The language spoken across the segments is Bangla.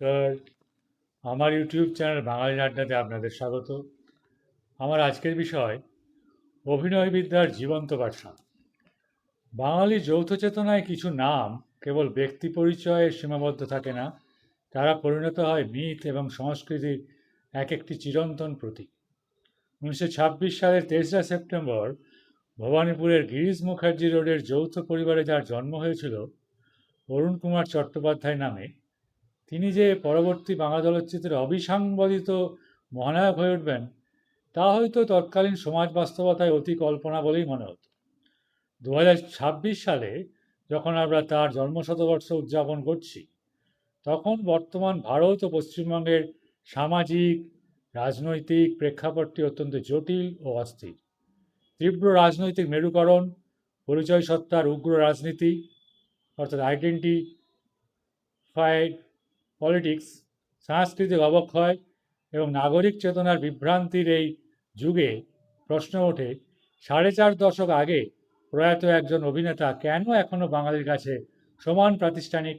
নমস্কার। আমার ইউটিউব চ্যানেল বাঙালি আড্ডাতে আপনাদের স্বাগত। আমার আজকের বিষয় অভিনয় বিদ্যার জীবন্ত পাঠশালা। বাঙালি যৌথ চেতনায় কিছু নাম কেবল ব্যক্তি পরিচয়ে সীমাবদ্ধ থাকে না, তারা পরিণত হয় মিথ এবং সংস্কৃতির এক একটি চিরন্তন প্রতীক। 1926 সালের 23 সেপ্টেম্বর ভবানীপুরের গিরিশ মুখার্জি রোডের যৌথ পরিবারে যার জন্ম হয়েছিল অরুণ কুমার চট্টোপাধ্যায় নামে, তিনি যে পরবর্তী বাংলা চলচ্চিত্রের অবিসংবাদিত মহানায়ক হয়ে উঠবেন তা হয়তো তৎকালীন সমাজ বাস্তবতায় অতি কল্পনা বলেই মনে হতো। 2026 সালে যখন আমরা তার জন্মশতবর্ষ উদযাপন করছি, তখন বর্তমান ভারত ও পশ্চিমবঙ্গের সামাজিক রাজনৈতিক প্রেক্ষাপটটি অত্যন্ত জটিল ও অস্থির। তীব্র রাজনৈতিক মেরুকরণ, পরিচয় সত্তার উগ্র রাজনীতি অর্থাৎ আইডেন্টিফাইড পলিটিক্স, সাংস্কৃতিক অবক্ষয় এবং নাগরিক চেতনার বিভ্রান্তির এই যুগে প্রশ্ন ওঠে, 4.5 দশক আগে প্রয়াত একজন অভিনেতা কেন এখনও বাঙালির কাছে সমান প্রাতিষ্ঠানিক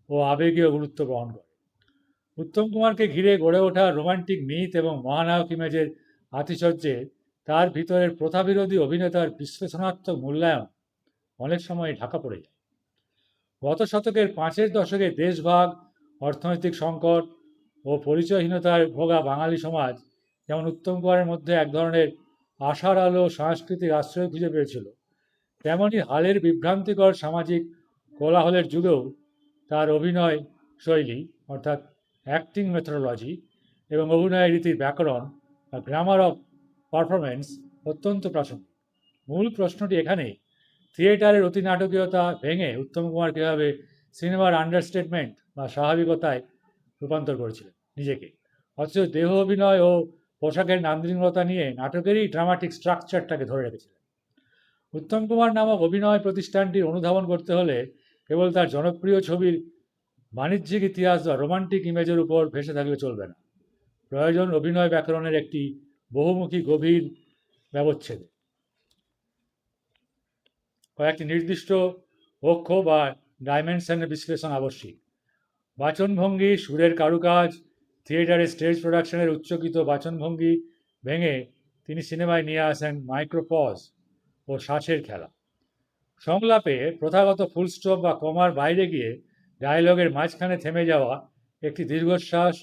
ও আবেগীয় গুরুত্ব বহন করে। উত্তম কুমারকে ঘিরে গড়ে ওঠা রোমান্টিক মিথ এবং মহানায়ক ইমেজের আতিশয্যে তার ভিতরের প্রথাবিরোধী অভিনেতার বিশ্লেষণাত্মক মূল্যায়ন অনেক সময় ঢাকা পড়ে যায়। গত শতকের 5-এর দশকে দেশভাগ, অর্থনৈতিক সংকট ও পরিচয়হীনতায় ভোগা বাঙালি সমাজ যেমন উত্তম কুমারের মধ্যে এক ধরনের আশার আলো সাংস্কৃতিক আশ্রয় খুঁজে পেয়েছিল, তেমনি হালের বিভ্রান্তিকর সামাজিক কোলাহলের যুগেও তার অভিনয় শৈলী অর্থাৎ অ্যাক্টিং মেথোডোলজি এবং অভিনয় রীতির ব্যাকরণ বা গ্রামার অফ পারফরমেন্স অত্যন্ত প্রাসঙ্গিক। মূল প্রশ্নটি এখানেই, থিয়েটারের অতি নাটকীয়তা ভেঙে উত্তম কুমার কীভাবে সিনেমার আন্ডারস্টেটমেন্ট বা স্বাভাবিকতায় রূপান্তর করেছিলেন নিজেকে, অথচ দেহ অভিনয় ও পোশাকের নান্দনিকতা নিয়ে নাটকেরই ড্রামাটিক স্ট্রাকচারটাকে ধরে রেখেছিলেন। উত্তম কুমার নামক অভিনয় প্রতিষ্ঠানটির অনুধাবন করতে হলে কেবল তার জনপ্রিয় ছবির বাণিজ্যিক ইতিহাস বা রোমান্টিক ইমেজের উপর ভেসে থাকলে চলবে না। প্রয়োজন অভিনয় ব্যাকরণের একটি বহুমুখী গভীর ব্যবচ্ছেদ, কয়েকটি নির্দিষ্ট অক্ষ বা ডাইমেনশনের বিশ্লেষণ আবশ্যিক। বাচনভঙ্গি, সুরের কারুকাজ, থিয়েটারে স্টেজ প্রোডাকশনের উচ্চকিত বাচনভঙ্গি ভেঙে তিনি সিনেমায় নিয়ে আসেন মাইক্রোপজ ও শ্বাসের খেলা। সংলাপে প্রথাগত ফুলস্টপ বা কমার বাইরে গিয়ে ডায়লগের মাঝখানে থেমে যাওয়া একটি দীর্ঘশ্বাস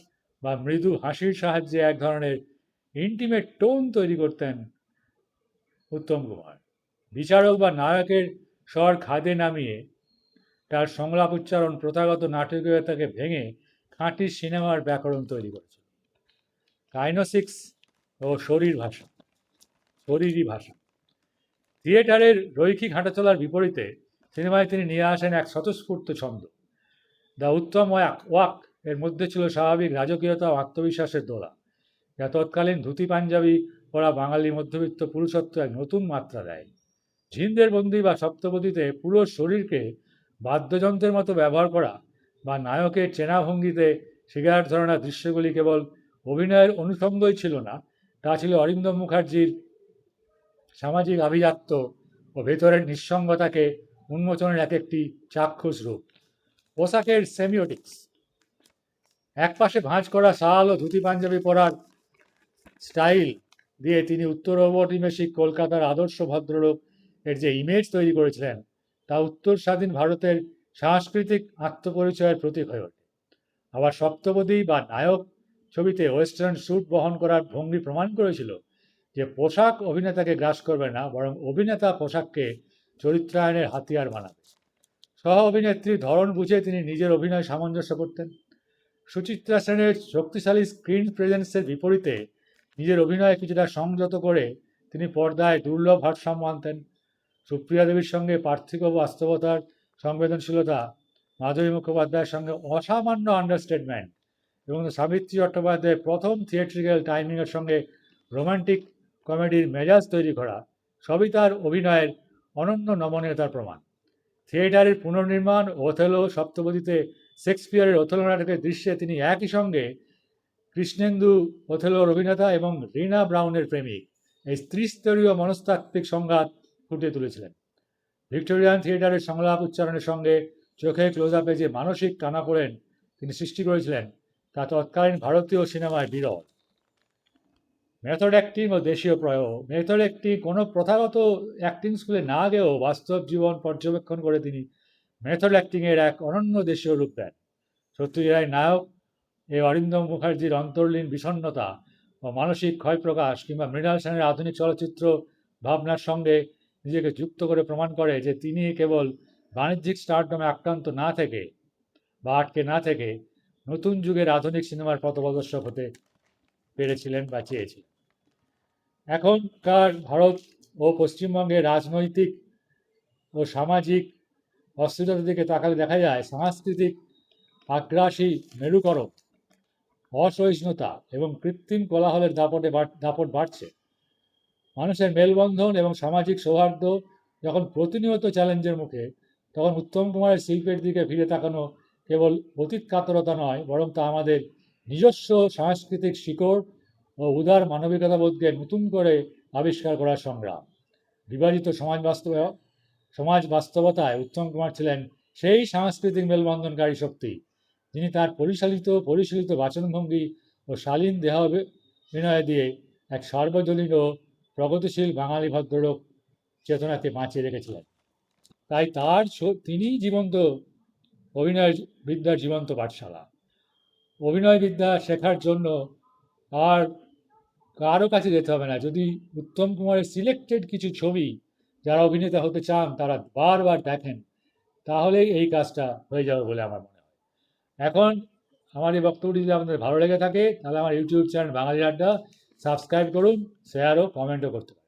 বা মৃদু হাসির সাহায্যে এক ধরনের ইন্টিমেট টোন তৈরি করতেন উত্তম কুমার। বিচারক বা নায়কের স্বর খাদে নামিয়ে তার সংলাপ উচ্চারণ প্রথাগত নাটকীয়তাকে ভেঙে খাঁটি সিনেমার ব্যাকরণ তৈরি করেছিল। কাইনোসিক্স ও শরীরী ভাষা। থিয়েটারের রৈখিক হাঁটাচলার বিপরীতে সিনেমায় তিনি নিয়ে আসেন এক স্বতঃস্ফূর্ত ছন্দ। দ্য উত্তম ওয়াক এর মধ্যে ছিল স্বাভাবিক রাজকীয়তা ও আত্মবিশ্বাসের দোলা, যা তৎকালীন ধুতি পাঞ্জাবি পরা বাঙালি মধ্যবিত্ত পুরুষত্ব এক নতুন মাত্রা দেয়। ঝিন্দের বন্দি বা সপ্তপদীতে পুরো শরীরকে বাদ্যযন্ত্রের মতো ব্যবহার করা বা নায়কের চেনা ভঙ্গিতে সিগারেট ধরানোর দৃশ্যগুলি কেবল অভিনয়ের অনুষঙ্গই ছিল না, তা ছিল অরিন্দম মুখার্জির সামাজিক আভিজাত্য ও ভেতরের নিঃসঙ্গতাকে উন্মোচনের এক একটি চাক্ষুষ রূপ। পোশাকের সেমিওটিক্স। একপাশে ভাঁজ করা শাল ও ধুতি পাঞ্জাবি পরার স্টাইল দিয়ে তিনি উত্তর ঔপনিবেশিক কলকাতার আদর্শ ভদ্রলোক এর যে ইমেজ তৈরি করেছিলেন তা উত্তর স্বাধীন ভারতের সাংস্কৃতিক আত্মপরিচয়ের প্রতীক হয়ে ওঠে। আবার সপ্তপদী বা নায়ক ছবিতে ওয়েস্টার্ন স্যুট বহন করার ভঙ্গি প্রমাণ করেছিল যে পোশাক অভিনেতাকে গ্রাস করবে না, বরং অভিনেতা পোশাককে চরিত্রায়নের হাতিয়ার বানাবে। সহ অভিনেত্রীর ধরন বুঝে তিনি নিজের অভিনয় সামঞ্জস্য করতেন। সুচিত্রা সেনের শক্তিশালী স্ক্রিন প্রেজেন্সের বিপরীতে নিজের অভিনয় কিছুটা সংযত করে তিনি পর্দায় দুর্লভ ভারসাম্য আনতেন। সুপ্রিয়া দেবীর সঙ্গে পার্থিব বাস্তবতার সংবেদনশীলতা, মাধবী মুখোপাধ্যায়ের সঙ্গে অসামান্য আন্ডারস্টেটমেন্ট এবং সাবিত্রী চট্টোপাধ্যায়ের প্রথম থিয়েট্রিক্যাল টাইমিংয়ের সঙ্গে রোমান্টিক কমেডির মেজাজ তৈরি করা সবই তার অভিনয়ের অনন্য নমনীয়তার প্রমাণ। থিয়েটারের পুনর্নির্মাণ, ওথেলো, সপ্তপদীতে শেক্সপিয়ারের ওথেলো নাটকের দৃশ্যে তিনি একই সঙ্গে কৃষ্ণেন্দু ওথেলোর অভিনেতা এবং রিনা ব্রাউনের প্রেমিক, এই ত্রিস্তরীয় মনস্তাত্ত্বিক সংঘাত ফুটিয়ে তুলেছিলেন। ভিক্টোরিয়ান থিয়েটারের সংলাপ উচ্চারণের সঙ্গে চোখে ক্লোজ আপে যে মানসিক টানাপোড়েন তিনি সৃষ্টি করেছিলেন তা তৎকালীন ভারতীয় সিনেমায় বিরল। মেথড অ্যাক্টিং ও দেশীয় প্রয়োগ। মেথড অ্যাক্টিং কোনো প্রথাগত অ্যাক্টিং স্কুলে না গিয়েও বাস্তব জীবন পর্যবেক্ষণ করে তিনি মেথড অ্যাক্টিংয়ের এক অনন্য দেশীয় রূপ দেন। সত্যজিৎ রায়ের নায়ক অরিন্দম মুখার্জির অন্তর্লীন বিষণ্ণতা ও মানসিক ক্ষয়প্রকাশ কিংবা মৃণাল সেনের আধুনিক চলচ্চিত্র ভাবনার সঙ্গে নিজেকে যুক্ত করে প্রমাণ করে যে তিনি কেবল বাণিজ্যিক স্টারডমে আক্রান্ত না থেকে বা আটকে না থেকে নতুন যুগের আধুনিক সিনেমার পথপ্রদর্শক হতে পেরেছিলেন বা চেয়েছিলেন। এখনকার ভারত ও পশ্চিমবঙ্গের রাজনৈতিক ও সামাজিক অস্থিরতার দিকে তাকালে দেখা যায় সাংস্কৃতিক আগ্রাসী মেরুকরণ, অসহিষ্ণুতা এবং কৃত্রিম কোলাহলের দাপট বাড়ছে। মানুষের মেলবন্ধন এবং সামাজিক সৌহার্দ্য যখন প্রতিনিয়ত চ্যালেঞ্জের মুখে, তখন উত্তম কুমারের শিল্পের দিকে ফিরে তাকানো কেবল অতীত কাতরতা নয়, বরং তা আমাদের নিজস্ব সাংস্কৃতিক শিকড় ও উদার মানবিকতাবোধকে নতুন করে আবিষ্কার করার সংগ্রাম। বিভাজিত সমাজ বাস্তবতায় উত্তম কুমার ছিলেন সেই সাংস্কৃতিক মেলবন্ধনকারী শক্তি, যিনি তার পরিশীলিত বাচনভঙ্গি ও শালীন দেহাভিনয় দিয়ে এক সার্বজনীন ও প্রগতিশীল বাঙালি ভদ্রলোক চেতনাকে বাঁচিয়ে রেখেছিলেন। তাই তিনি জীবন্ত অভিনয় বিদ্যার জীবন্ত পাঠশালা। অভিনয় বিদ্যা শেখার জন্য আর কারো কাছে যেতে হবে না। যদি উত্তম কুমারের সিলেক্টেড কিছু ছবি যারা অভিনেতা হতে চান তারা বারবার দেখেন, তাহলেই এই কাজটা হয়ে যাবে বলে আমার মনে হয়। এখন আমার এই বক্তব্যটি যদি আপনাদের ভালো লেগে থাকে, তাহলে আমার ইউটিউব চ্যানেল বাঙালি আড্ডা সাবস্ক্রাইব করুন, শেয়ার ও কমেন্টও করতে পারেন।